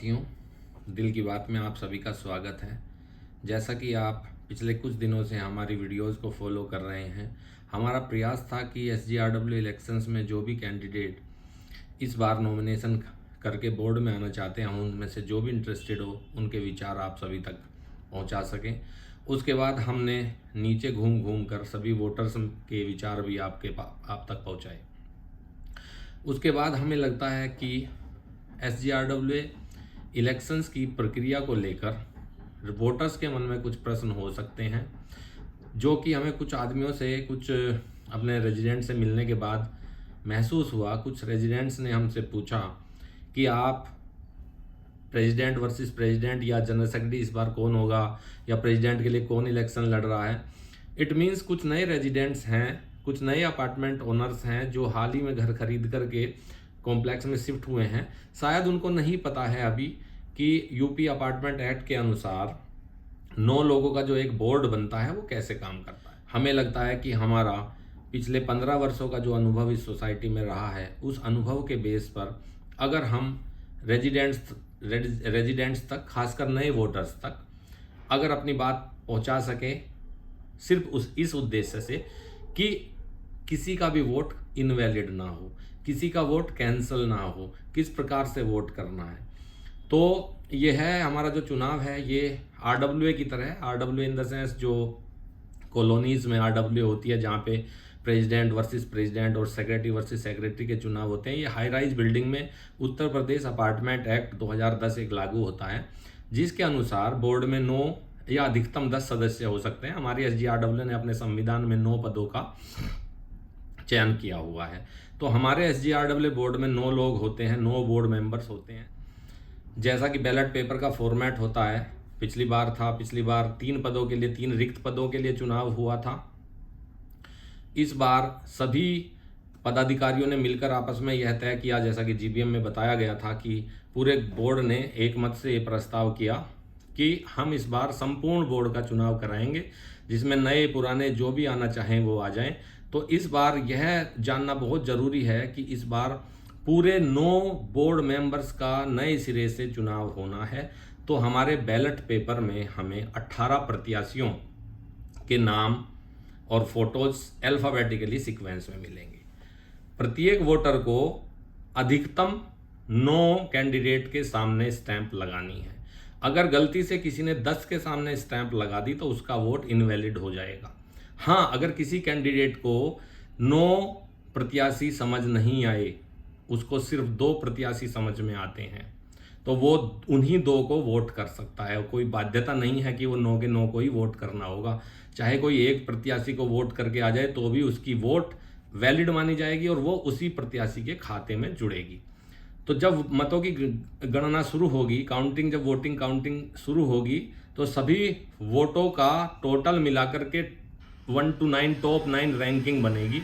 साथियों, दिल की बात में आप सभी का स्वागत है। जैसा कि आप पिछले कुछ दिनों से हमारी वीडियोस को फॉलो कर रहे हैं, हमारा प्रयास था कि SGRW इलेक्शंस में जो भी कैंडिडेट इस बार नॉमिनेशन करके बोर्ड में आना चाहते हैं, उनमें से जो भी इंटरेस्टेड हो उनके विचार आप सभी तक पहुंचा सकें। उसके बाद हमने नीचे घूम घूम कर सभी वोटर्स के विचार भी आप तक पहुंचाए। उसके बाद हमें लगता है कि SGRW इलेक्शंस की प्रक्रिया को लेकर वोटर्स के मन में कुछ प्रश्न हो सकते हैं, जो कि हमें कुछ आदमियों से, कुछ अपने रेजिडेंट से मिलने के बाद महसूस हुआ। कुछ रेजिडेंट्स ने हमसे पूछा कि आप प्रेसिडेंट वर्सेस प्रेसिडेंट या जनरल सेक्रेटरी इस बार कौन होगा, या प्रेसिडेंट के लिए कौन इलेक्शन लड़ रहा है। इट मीन्स कुछ नए रेजिडेंट्स हैं, कुछ नए अपार्टमेंट ओनर्स हैं जो हाल ही में घर खरीद करके कॉम्प्लेक्स में शिफ्ट हुए हैं। शायद उनको नहीं पता है अभी कि यूपी अपार्टमेंट एक्ट के अनुसार 9 लोगों का जो एक बोर्ड बनता है वो कैसे काम करता है। हमें लगता है कि हमारा पिछले 15 वर्षों का जो अनुभव इस सोसाइटी में रहा है, उस अनुभव के बेस पर अगर हम रेजिडेंट्स तक, खासकर नए वोटर्स तक अगर अपनी बात पहुंचा सकें, सिर्फ इस उद्देश्य से कि किसी का भी वोट इनवैलिड ना हो, किसी का वोट कैंसिल ना हो, किस प्रकार से वोट करना है। तो ये है हमारा जो चुनाव है, ये RWA की तरह है। RWA इन द सेंस जो कॉलोनीज में RWA होती है, जहाँ पे प्रेसिडेंट वर्सेस प्रेसिडेंट और सेक्रेटरी वर्सेस सेक्रेटरी के चुनाव होते हैं। ये हाई राइज बिल्डिंग में उत्तर प्रदेश अपार्टमेंट एक्ट 2010 एक लागू होता है, जिसके अनुसार बोर्ड में 9 या अधिकतम 10 सदस्य हो सकते हैं। हमारी SGRW ने अपने संविधान में 9 पदों का चयन किया हुआ है। तो हमारे SGRW बोर्ड में 9 लोग होते हैं, 9 बोर्ड मेंबर्स होते हैं। जैसा कि बैलेट पेपर का फॉर्मेट होता है, पिछली बार 3 पदों के लिए, 3 रिक्त पदों के लिए चुनाव हुआ था। इस बार सभी पदाधिकारियों ने मिलकर आपस में यह तय किया, जैसा कि GBM में बताया गया था, कि पूरे बोर्ड ने एक मत से ये प्रस्ताव किया कि हम इस बार संपूर्ण बोर्ड का चुनाव कराएंगे, जिसमें नए पुराने जो भी आना चाहें वो आ जाएं। तो इस बार यह जानना बहुत ज़रूरी है कि इस बार पूरे 9 बोर्ड मेंबर्स का नए सिरे से चुनाव होना है। तो हमारे बैलेट पेपर में हमें 18 प्रत्याशियों के नाम और फोटोज अल्फाबेटिकली सीक्वेंस में मिलेंगे। प्रत्येक वोटर को अधिकतम 9 कैंडिडेट के सामने स्टैंप लगानी है। अगर गलती से किसी ने 10 के सामने स्टैंप लगा दी तो उसका वोट इनवैलिड हो जाएगा। हाँ, अगर किसी कैंडिडेट को 9 प्रत्याशी समझ नहीं आए, उसको सिर्फ 2 प्रत्याशी समझ में आते हैं, तो वो उन्हीं 2 को वोट कर सकता है। कोई बाध्यता नहीं है कि वो 9 के 9 को ही वोट करना होगा। चाहे कोई एक प्रत्याशी को वोट करके आ जाए तो भी उसकी वोट वैलिड मानी जाएगी और वो उसी प्रत्याशी के खाते में जुड़ेगी। तो जब मतों की गणना शुरू होगी, जब वोटिंग काउंटिंग शुरू होगी, तो सभी वोटों का टोटल मिलाकर के 1 to 9 टॉप 9 रैंकिंग बनेगी,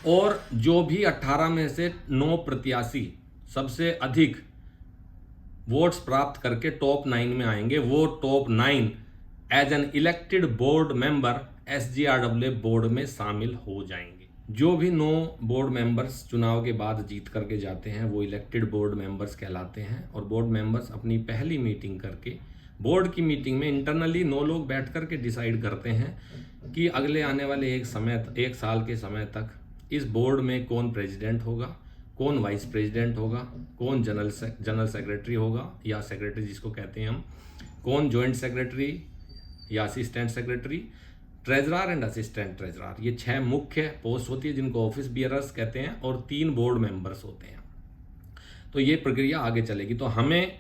और जो भी 18 में से 9 प्रत्याशी सबसे अधिक वोट्स प्राप्त करके टॉप 9 में आएंगे, वो top 9 as an elected board member SGRW board में शामिल हो जाएंगे। जो भी 9 बोर्ड मेंबर्स चुनाव के बाद जीत करके जाते हैं वो इलेक्टेड बोर्ड मेंबर्स कहलाते हैं। और बोर्ड मेंबर्स अपनी पहली मीटिंग करके, बोर्ड की मीटिंग में इंटरनली 9 लोग बैठ करके डिसाइड करते हैं कि अगले आने वाले एक साल के समय तक इस बोर्ड में कौन प्रेसिडेंट होगा, कौन वाइस प्रेसिडेंट होगा, कौन जनरल सेक्रेटरी होगा या सेक्रेटरी जिसको कहते हैं हम, कौन जॉइंट सेक्रेटरी या assistant secretary, treasurer and assistant treasurer. ये 6 मुख्य पोस्ट होती है जिनको ऑफिस बियरर्स कहते हैं, और 3 बोर्ड मेंबर्स होते हैं। तो ये प्रक्रिया आगे चलेगी। तो हमें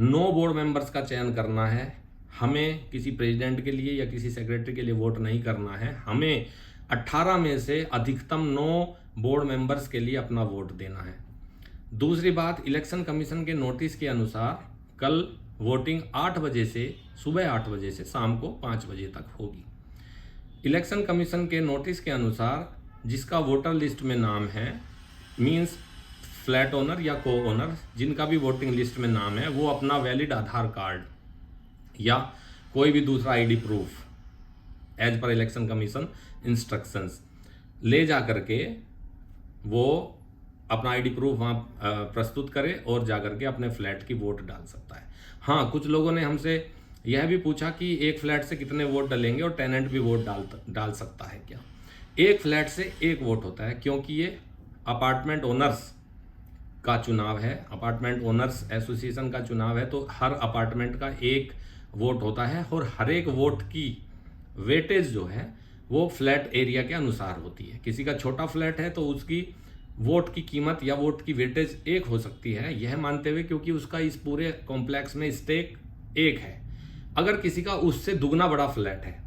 9 बोर्ड मेंबर्स का चयन करना है। हमें किसी प्रेसिडेंट के लिए या किसी सेक्रेटरी के लिए वोट नहीं करना है। हमें 18 में से अधिकतम 9 बोर्ड मेंबर्स के लिए अपना वोट देना है। दूसरी बात, इलेक्शन कमीशन के नोटिस के अनुसार कल वोटिंग 8 बजे से, सुबह 8 बजे से शाम को 5 बजे तक होगी। इलेक्शन कमीशन के नोटिस के अनुसार जिसका वोटर लिस्ट में नाम है, मींस फ्लैट ओनर या को ओनर, जिनका भी वोटिंग लिस्ट में नाम है, वो अपना वैलिड आधार कार्ड या कोई भी दूसरा ID प्रूफ एज पर इलेक्शन कमीशन इंस्ट्रक्शंस ले जा करके वो अपना आईडी प्रूफ वहाँ प्रस्तुत करे और जाकर के अपने फ्लैट की वोट डाल सकता है। हाँ, कुछ लोगों ने हमसे यह भी पूछा कि एक फ्लैट से कितने वोट डलेंगे और टेनेंट भी वोट डाल सकता है क्या? एक फ्लैट से एक वोट होता है, क्योंकि ये अपार्टमेंट ओनर्स का चुनाव है, अपार्टमेंट ओनर्स एसोसिएशन का चुनाव है, तो हर अपार्टमेंट का एक वोट होता है और हर एक वोट की वेटेज जो है वो फ्लैट एरिया के अनुसार होती है। किसी का छोटा फ्लैट है तो उसकी वोट की कीमत या वोट की वेटेज एक हो सकती है, यह मानते हुए क्योंकि उसका इस पूरे कॉम्प्लेक्स में स्टेक एक है। अगर किसी का उससे दुगना बड़ा फ्लैट है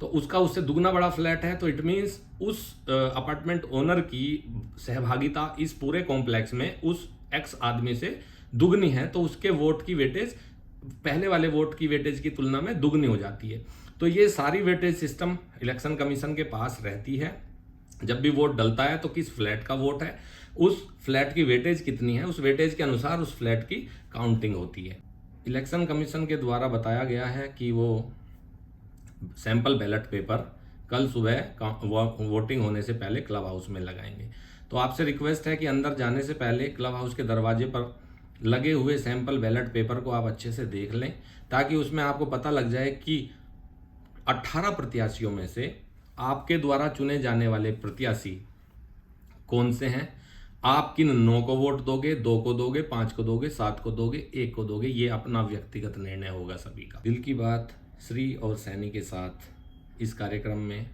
तो उसका उससे दुगना बड़ा फ्लैट है तो इट मीन्स उस अपार्टमेंट ओनर की सहभागिता इस पूरे कॉम्प्लेक्स में उस एक्स आदमी से दुगनी है, तो उसके वोट की वेटेज पहले वाले वोट की वेटेज की तुलना में दुगनी हो जाती है। तो ये सारी वेटेज सिस्टम इलेक्शन कमीशन के पास रहती है। जब भी वोट डलता है तो किस फ्लैट का वोट है, उस फ्लैट की वेटेज कितनी है, उस वेटेज के अनुसार उस फ्लैट की काउंटिंग होती है। इलेक्शन कमीशन के द्वारा बताया गया है कि वो सैंपल बैलेट पेपर कल सुबह वोटिंग होने से पहले क्लब हाउस में लगाएंगे। तो आपसे रिक्वेस्ट है कि अंदर जाने से पहले क्लब हाउस के दरवाजे पर लगे हुए सैंपल बैलेट पेपर को आप अच्छे से देख लें, ताकि उसमें आपको पता लग जाए कि 18 प्रत्याशियों में से आपके द्वारा चुने जाने वाले प्रत्याशी कौन से हैं। आप किन 9 को वोट दोगे, 2 को दोगे, 5 को दोगे, 7 को दोगे, 1 को दोगे, ये अपना व्यक्तिगत निर्णय होगा सभी का। दिल की बात श्री और सैनी के साथ इस कार्यक्रम में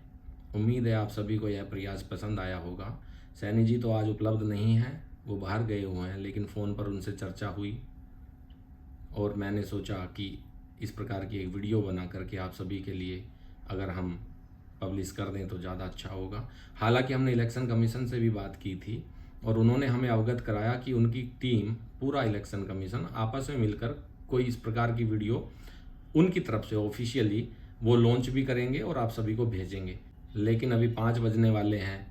उम्मीद है आप सभी को यह प्रयास पसंद आया होगा। सैनी जी तो आज उपलब्ध नहीं हैं, वो बाहर गए हुए हैं, लेकिन फ़ोन पर उनसे चर्चा हुई और मैंने सोचा कि इस प्रकार की एक वीडियो बना करके आप सभी के लिए अगर हम पब्लिश कर दें तो ज़्यादा अच्छा होगा। हालांकि हमने इलेक्शन कमीशन से भी बात की थी और उन्होंने हमें अवगत कराया कि उनकी टीम, पूरा इलेक्शन कमीशन आपस में मिलकर कोई इस प्रकार की वीडियो उनकी तरफ से ऑफिशियली वो लॉन्च भी करेंगे और आप सभी को भेजेंगे। लेकिन अभी 5 बजने वाले हैं,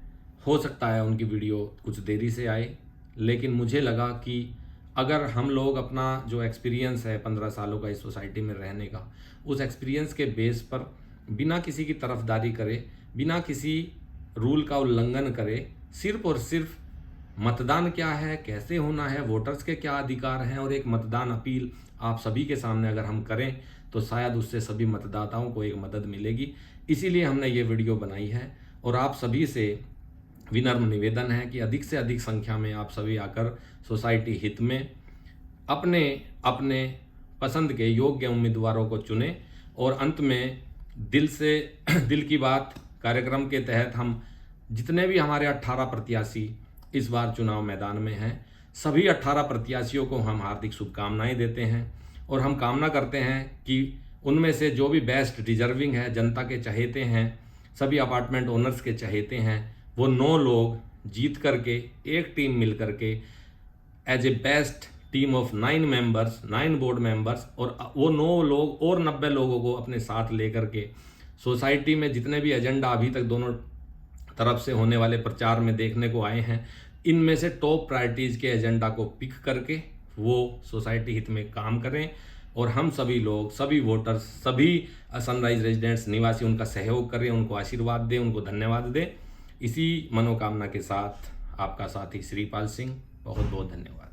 हो सकता है उनकी वीडियो कुछ देरी से आए, लेकिन मुझे लगा कि अगर हम लोग अपना जो एक्सपीरियंस है 15 सालों का इस सोसाइटी में रहने का, उस एक्सपीरियंस के बेस पर बिना किसी की तरफदारी करे, बिना किसी रूल का उल्लंघन करे, सिर्फ और सिर्फ मतदान क्या है, कैसे होना है, वोटर्स के क्या अधिकार हैं और एक मतदान अपील आप सभी के सामने अगर हम करें तो शायद उससे सभी मतदाताओं को एक मदद मिलेगी। इसीलिए हमने ये वीडियो बनाई है और आप सभी से विनम्र निवेदन है कि अधिक से अधिक संख्या में आप सभी आकर सोसाइटी हित में अपने अपने पसंद के योग्य उम्मीदवारों को चुनें और अंत में दिल की बात कार्यक्रम के तहत हम जितने भी हमारे 18 प्रत्याशी इस बार चुनाव मैदान में हैं, सभी 18 प्रत्याशियों को हम हार्दिक शुभकामनाएं देते हैं और हम कामना करते हैं कि उनमें से जो भी बेस्ट डिजर्विंग है, जनता के चहेते हैं, सभी अपार्टमेंट ओनर्स के चहेते हैं, वो 9 लोग जीत करके एक टीम मिल करके as a best team of 9 members, 9 board members, और वो 9 लोग और 90 लोगों को अपने साथ लेकर के सोसाइटी में जितने भी एजेंडा अभी तक दोनों तरफ से होने वाले प्रचार में देखने को आए हैं, इनमें से टॉप प्रायोरिटीज़ के एजेंडा को पिक करके वो सोसाइटी हित में काम करें और हम सभी लोग, सभी वोटर्स, सभी सनराइज रेजिडेंट्स निवासी उनका सहयोग करें, उनको आशीर्वाद दें, उनको धन्यवाद दें। इसी मनोकामना के साथ आपका साथी श्रीपाल सिंह, बहुत बहुत धन्यवाद।